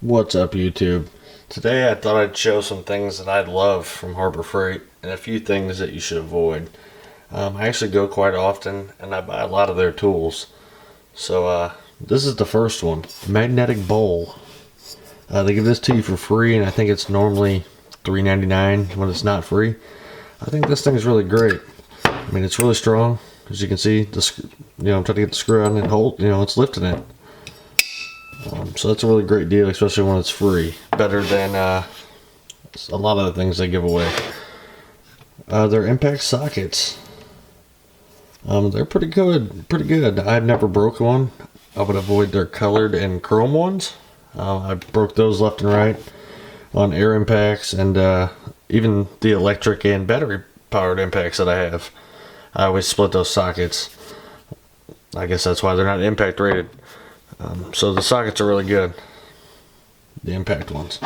What's up, YouTube? Today I thought I'd show some things that I love from Harbor Freight and a few things that you should avoid. I actually go quite often and I buy a lot of their tools. So this is the first one, magnetic bowl. They give this to you for free, and I think it's normally $3.99 when it's not free. I think this thing is really great. I mean, it's really strong. As you can see, I'm trying to get the screw out and hold. It's lifting it. So that's a really great deal, especially when it's free. Better than a lot of the things they give away. Their impact sockets. They're pretty good. Pretty good. I've never broken one. I would avoid their colored and chrome ones. I broke those left and right on air impacts, and even the electric and battery powered impacts that I have. I always split those sockets. I guess that's why they're not impact rated. So the sockets are really good. The impact ones.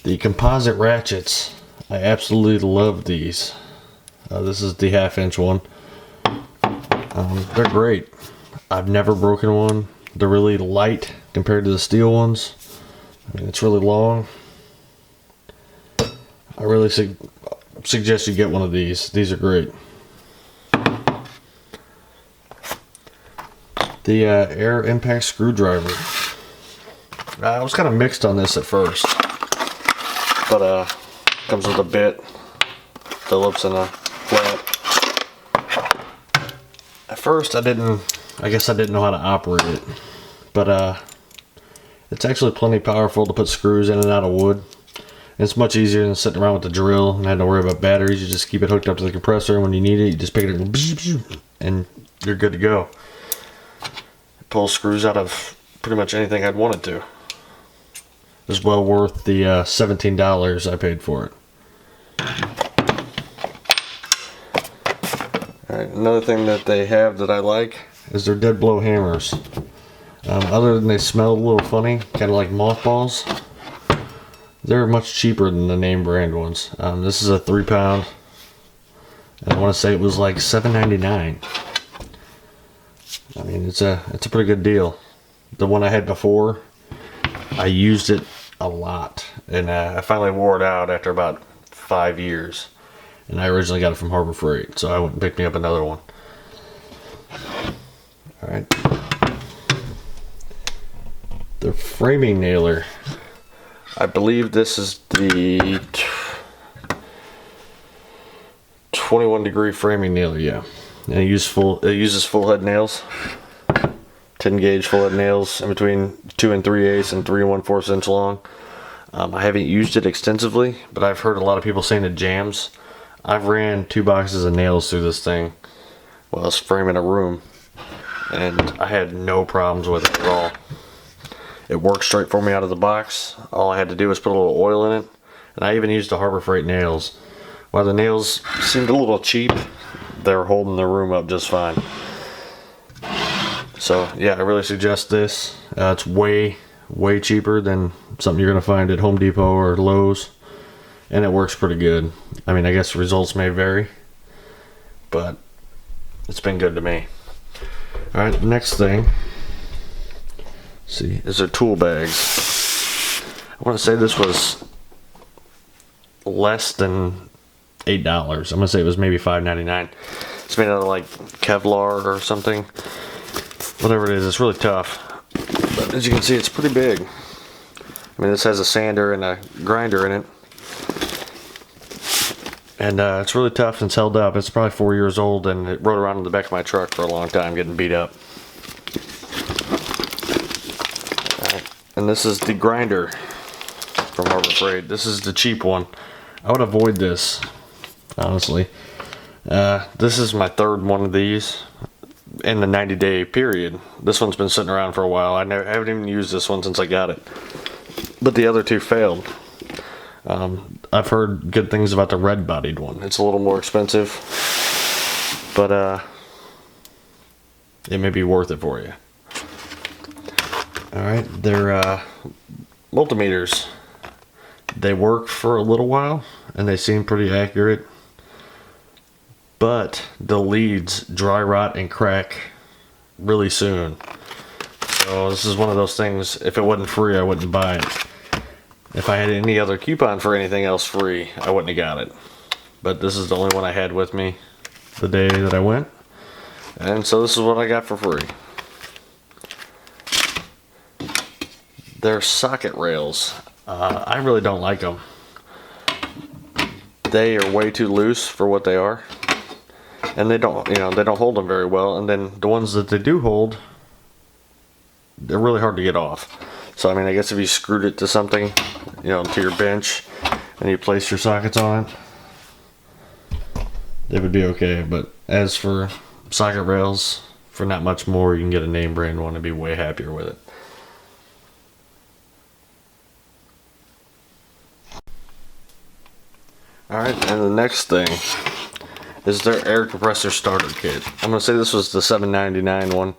The composite ratchets. I absolutely love these. This is the 1/2 inch one. They're great. I've never broken one. They're really light compared to the steel ones. I mean, it's really long. I really suggest you get one of these. These are great. The air impact screwdriver. I was kind of mixed on this at first, but comes with a bit, Phillips, and a flat. At first, I guess I didn't know how to operate it, but it's actually plenty powerful to put screws in and out of wood. And it's much easier than sitting around with the drill and having to worry about batteries. You just keep it hooked up to the compressor, and when you need it, you just pick it up and you're good to go. Pull screws out of pretty much anything I'd want it to. It's well worth the $17 I paid for it. Alright, another thing that they have that I like is their dead blow hammers. Other than they smell a little funny, kind of like mothballs, they're much cheaper than the name brand ones. This is a 3-pound, and I want to say it was like $7.99. I mean, it's a pretty good deal. The one I had before, I used it a lot, and I finally wore it out after about 5 years. And I originally got it from Harbor Freight, so I went and picked me up another one. All right. The framing nailer. I believe this is the 21-degree framing nailer, yeah. And it uses full head nails, 10 gauge full head nails in between 2 3/8 and 3 1/4 inch long. I haven't used it extensively, but I've heard a lot of people saying it jams. I've ran 2 boxes of nails through this thing while I was framing a room, and I had no problems with it at all. It worked straight for me out of the box. All I had to do was put a little oil in it, and I even used the Harbor Freight nails. While the nails seemed a little cheap, they were holding the room up just fine. So yeah, I really suggest this. It's way cheaper than something you're gonna find at Home Depot or Lowe's, and it works pretty good. I mean, I guess results may vary, but it's been good to me. All right, next thing, is their tool bags. I want to say this was less than $8. I'm gonna say it was maybe $5.99. It's made out of like Kevlar or something. Whatever it is, it's really tough. But as you can see, it's pretty big. I mean, this has a sander and a grinder in it. And it's really tough and it's held up. It's probably 4 years old, and it rode around in the back of my truck for a long time getting beat up. Alright, and this is the grinder from Harbor Freight. This is the cheap one. I would avoid this, honestly. This is my 3rd one of these in the 90-day period. This one's been sitting around for a while. I haven't even used this one since I got it. But the other 2 failed. I've heard good things about the red-bodied one. It's a little more expensive, but it may be worth it for you. Alright, they're multimeters. They work for a little while, and they seem pretty accurate. But the leads dry rot and crack really soon. So So this is one of those things, if it wasn't free, I wouldn't buy it. If I had any other coupon for anything else free, I wouldn't have got it. But this is the only one I had with me the day that I went. And so this is what I got for free. They're socket rails. I really don't like them. They are way too loose for what they are. And they don't, they don't hold them very well. And then the ones that they do hold, they're really hard to get off. So I mean, I guess if you screwed it to something, to your bench, and you place your sockets on it, they would be okay. But as for socket rails, for not much more, you can get a name brand one and be way happier with it. Alright, and the next thing is their air compressor starter kit. I'm going to say this was the $7.99 one.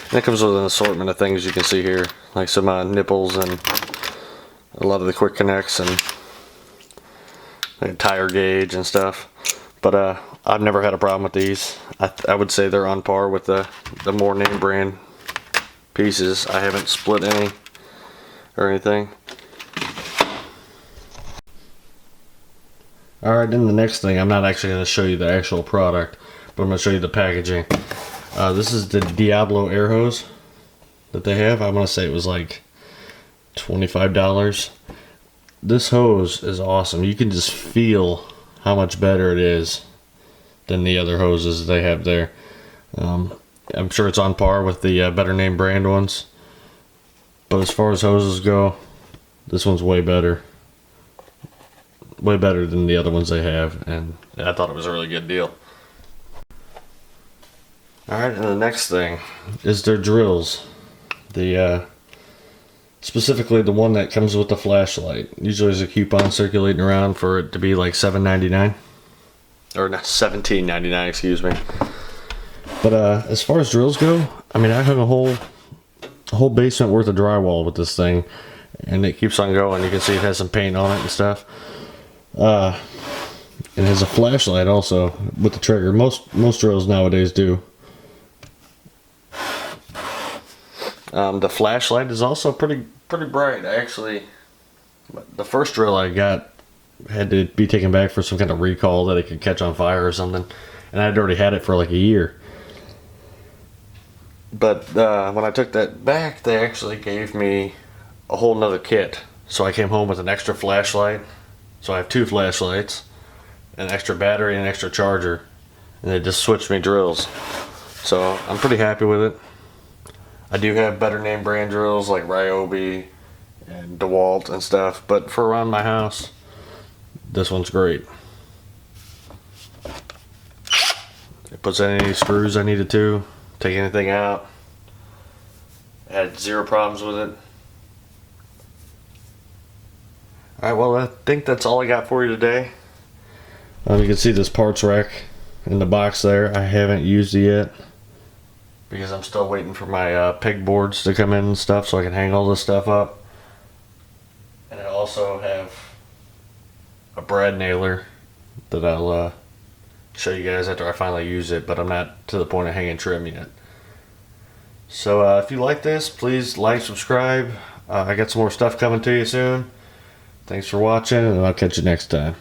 And it comes with an assortment of things you can see here, like some nipples and a lot of the quick connects and a tire gauge and stuff. But I've never had a problem with these. I would say they're on par with the more name brand pieces. I haven't split any or anything. Alright, then the next thing, I'm not actually going to show you the actual product, but I'm going to show you the packaging. This is the Diablo air hose that they have. I'm going to say it was like $25. This hose is awesome. You can just feel how much better it is than the other hoses they have there. I'm sure it's on par with the better name brand ones. But as far as hoses go, this one's way better. Way better than the other ones they have, and I thought it was a really good deal. Alright, and the next thing is their drills. Specifically the one that comes with the flashlight. Usually there's a coupon circulating around for it to be like $7.99. Or not, $17.99, excuse me. But as far as drills go, I mean, I hung a whole basement worth of drywall with this thing, and it keeps on going. You can see it has some paint on it and stuff. It has a flashlight also with the trigger. Most drills nowadays do. The flashlight is also pretty bright. Actually, the first drill I got had to be taken back for some kind of recall that it could catch on fire or something, and I'd already had it for like a year. But when I took that back, they actually gave me a whole nother kit. So I came home with an extra flashlight. So I have two flashlights, an extra battery, and an extra charger, and they just switched me drills. So I'm pretty happy with it. I do have better name brand drills like Ryobi and DeWalt and stuff, but for around my house, this one's great. It puts in any screws I needed to, take anything out. I had zero problems with it. Alright, well, I think that's all I got for you today. You can see this parts rack in the box there. I haven't used it yet because I'm still waiting for my pegboards to come in and stuff so I can hang all this stuff up. And I also have a brad nailer that I'll show you guys after I finally use it, but I'm not to the point of hanging trim yet. So if you like this, please like, subscribe. I got some more stuff coming to you soon. Thanks for watching, and I'll catch you next time.